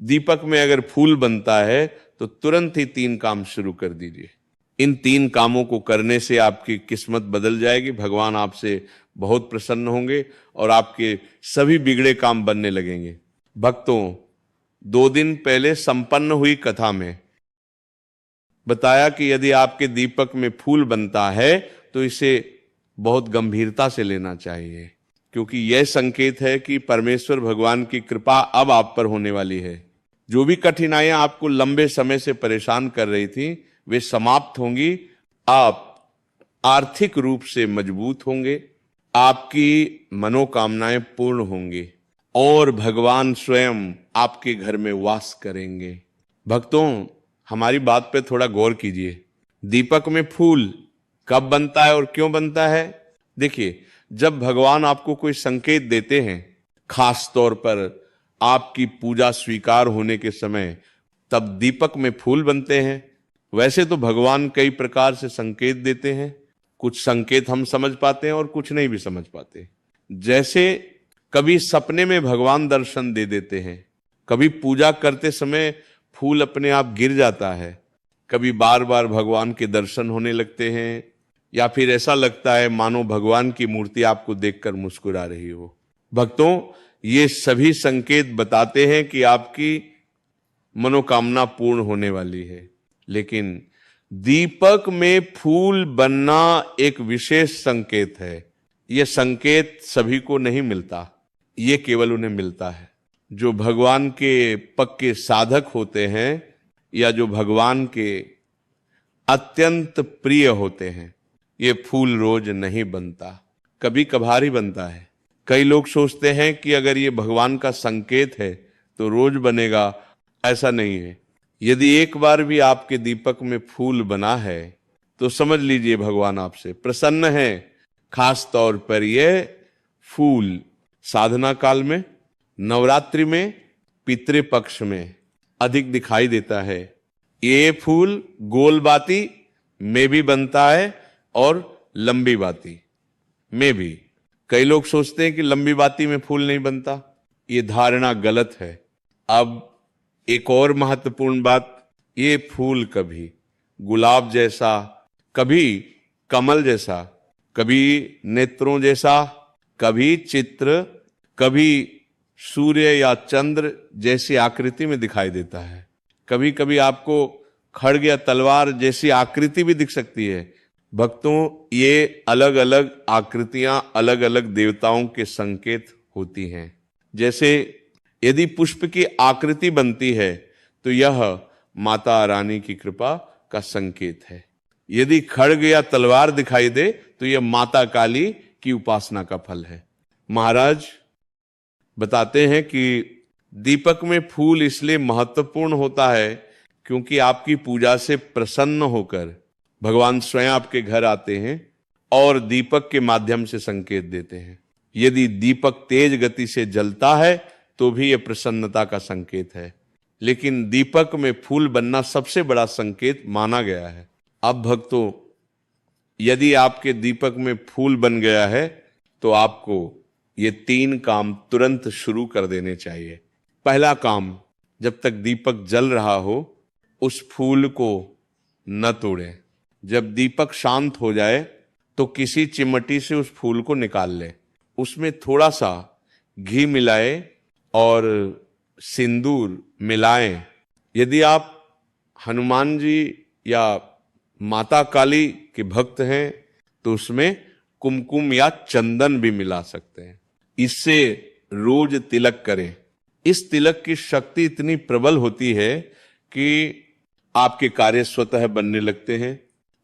दीपक में अगर फूल बनता है तो तुरंत ही 3 काम शुरू कर दीजिए। इन 3 कामों को करने से आपकी किस्मत बदल जाएगी, भगवान आपसे बहुत प्रसन्न होंगे और आपके सभी बिगड़े काम बनने लगेंगे। भक्तों, 2 दिन पहले संपन्न हुई कथा में बताया कि यदि आपके दीपक में फूल बनता है तो इसे बहुत गंभीरता से लेना चाहिए, क्योंकि यह संकेत है कि परमेश्वर भगवान की कृपा अब आप पर होने वाली है। जो भी कठिनाइयां आपको लंबे समय से परेशान कर रही थी वे समाप्त होंगी। आप आर्थिक रूप से मजबूत होंगे, आपकी मनोकामनाएं पूर्ण होंगी और भगवान स्वयं आपके घर में वास करेंगे। भक्तों, हमारी बात पे थोड़ा गौर कीजिए। दीपक में फूल कब बनता है और क्यों बनता है? देखिए, जब भगवान आपको कोई संकेत देते हैं, खास तौर पर आपकी पूजा स्वीकार होने के समय, तब दीपक में फूल बनते हैं। वैसे तो भगवान कई प्रकार से संकेत देते हैं, कुछ संकेत हम समझ पाते हैं और कुछ नहीं भी समझ पाते। जैसे कभी सपने में भगवान दर्शन दे देते हैं, कभी पूजा करते समय फूल अपने आप गिर जाता है, कभी बार बार भगवान के दर्शन होने लगते हैं, या फिर ऐसा लगता है मानो भगवान की मूर्ति आपको देखकर मुस्कुरा रही हो। भक्तों, ये सभी संकेत बताते हैं कि आपकी मनोकामना पूर्ण होने वाली है। लेकिन दीपक में फूल बनना एक विशेष संकेत है। यह संकेत सभी को नहीं मिलता, ये केवल उन्हें मिलता है जो भगवान के पक्के साधक होते हैं या जो भगवान के अत्यंत प्रिय होते हैं। ये फूल रोज नहीं बनता, कभी कभार ही बनता है। कई लोग सोचते हैं कि अगर ये भगवान का संकेत है तो रोज बनेगा, ऐसा नहीं है। यदि एक बार भी आपके दीपक में फूल बना है तो समझ लीजिए भगवान आपसे प्रसन्न है। खास तौर पर यह फूल साधना काल में, नवरात्रि में, पितृपक्ष में अधिक दिखाई देता है। ये फूल गोल बाती में भी बनता है और लंबी बाती में भी। कई लोग सोचते हैं कि लंबी बाती में फूल नहीं बनता, ये धारणा गलत है। अब एक और महत्वपूर्ण बात, ये फूल कभी गुलाब जैसा, कभी कमल जैसा, कभी नेत्रों जैसा, कभी चित्र, कभी सूर्य या चंद्र जैसी आकृति में दिखाई देता है। कभी कभी आपको खड्ग या तलवार जैसी आकृति भी दिख सकती है। भक्तों, ये अलग अलग आकृतियां अलग अलग देवताओं के संकेत होती हैं। जैसे यदि पुष्प की आकृति बनती है तो यह माता रानी की कृपा का संकेत है। यदि खड्ग या तलवार दिखाई दे तो यह माता काली की उपासना का फल है। महाराज बताते हैं कि दीपक में फूल इसलिए महत्वपूर्ण होता है क्योंकि आपकी पूजा से प्रसन्न होकर भगवान स्वयं आपके घर आते हैं और दीपक के माध्यम से संकेत देते हैं। यदि दीपक तेज गति से जलता है तो भी यह प्रसन्नता का संकेत है, लेकिन दीपक में फूल बनना सबसे बड़ा संकेत माना गया है। अब भक्तों, यदि आपके दीपक में फूल बन गया है तो आपको ये 3 काम तुरंत शुरू कर देने चाहिए। पहला काम, जब तक दीपक जल रहा हो उस फूल को न तोड़ें। जब दीपक शांत हो जाए तो किसी चिमटी से उस फूल को निकाल ले, उसमें थोड़ा सा घी मिलाए और सिंदूर मिलाएं। यदि आप हनुमान जी या माता काली के भक्त हैं तो उसमें कुमकुम या चंदन भी मिला सकते हैं। इससे रोज तिलक करें। इस तिलक की शक्ति इतनी प्रबल होती है कि आपके कार्य स्वतः बनने लगते हैं,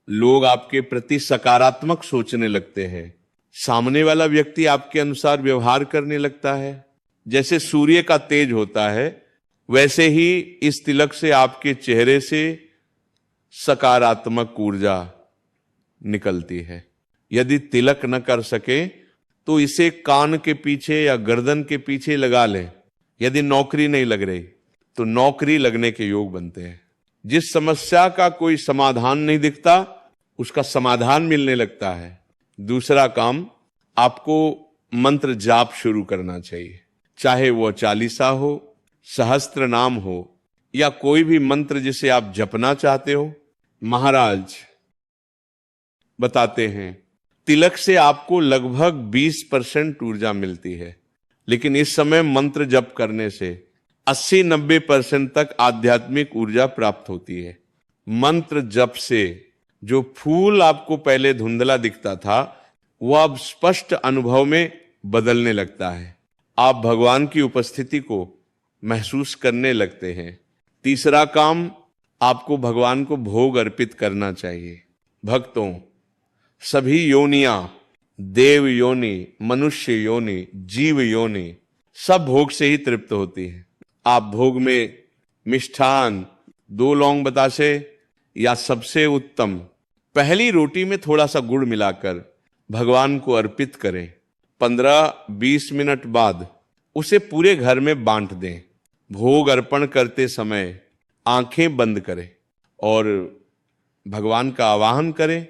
लोग आपके प्रति सकारात्मक सोचने लगते हैं, सामने वाला व्यक्ति आपके अनुसार व्यवहार करने लगता है। जैसे सूर्य का तेज होता है वैसे ही इस तिलक से आपके चेहरे से सकारात्मक ऊर्जा निकलती है। यदि तिलक न कर सके तो इसे कान के पीछे या गर्दन के पीछे लगा लें। यदि नौकरी नहीं लग रही तो नौकरी लगने के योग बनते हैं। जिस समस्या का कोई समाधान नहीं दिखता उसका समाधान मिलने लगता है। दूसरा काम, आपको मंत्र जाप शुरू करना चाहिए, चाहे वह 40 हो, सहस्त्र नाम हो या कोई भी मंत्र जिसे आप जपना चाहते हो, महाराज बताते हैं तिलक से आपको लगभग 20% ऊर्जा मिलती है, लेकिन इस समय मंत्र जप करने से 80-90% तक आध्यात्मिक ऊर्जा प्राप्त होती है। मंत्र जप से जो फूल आपको पहले धुंधला दिखता था वह अब स्पष्ट अनुभव में बदलने लगता है। आप भगवान की उपस्थिति को महसूस करने लगते हैं। तीसरा काम, आपको भगवान को भोग अर्पित करना चाहिए। भक्तों, सभी योनियां, देव योनि, मनुष्य योनि, जीव योनि, सब भोग से ही तृप्त होती है। आप भोग में मिष्ठान, 2 लौंग बतासे या सबसे उत्तम पहली रोटी में थोड़ा सा गुड़ मिलाकर भगवान को अर्पित करें। 15-20 मिनट बाद उसे पूरे घर में बांट दें। भोग अर्पण करते समय आंखें बंद करें और भगवान का आवाहन करें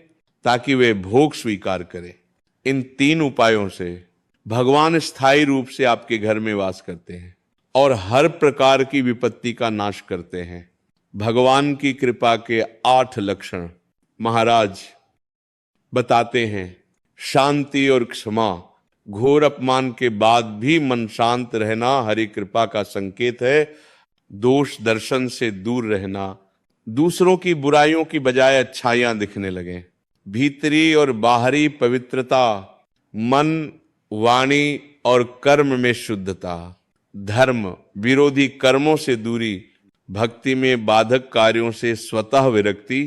ताकि वे भोग स्वीकार करें। इन 3 उपायों से भगवान स्थायी रूप से आपके घर में वास करते हैं और हर प्रकार की विपत्ति का नाश करते हैं। भगवान की कृपा के 8 लक्षण महाराज बताते हैं। शांति और क्षमा, घोर अपमान के बाद भी मन शांत रहना हरि कृपा का संकेत है। दोष दर्शन से दूर रहना, दूसरों की बुराइयों की बजाय अच्छाइयां दिखने लगे। भीतरी और बाहरी पवित्रता, मन, वाणी और कर्म में शुद्धता, धर्म विरोधी कर्मों से दूरी, भक्ति में बाधक कार्यों से स्वतः विरक्ति,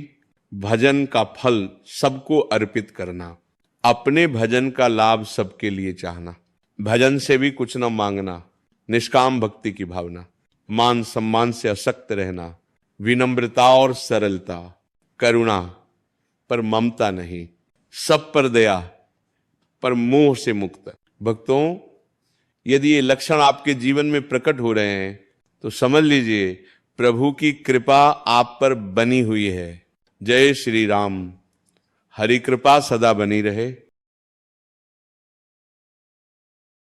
भजन का फल सबको अर्पित करना, अपने भजन का लाभ सबके लिए चाहना, भजन से भी कुछ न मांगना, निष्काम भक्ति की भावना, मान सम्मान से असक्त रहना, विनम्रता और सरलता, करुणा पर ममता नहीं, सब पर दया पर मोह से मुक्त। भक्तों, यदि ये लक्षण आपके जीवन में प्रकट हो रहे हैं तो समझ लीजिए प्रभु की कृपा आप पर बनी हुई है। जय श्री राम। हरि कृपा सदा बनी रहे।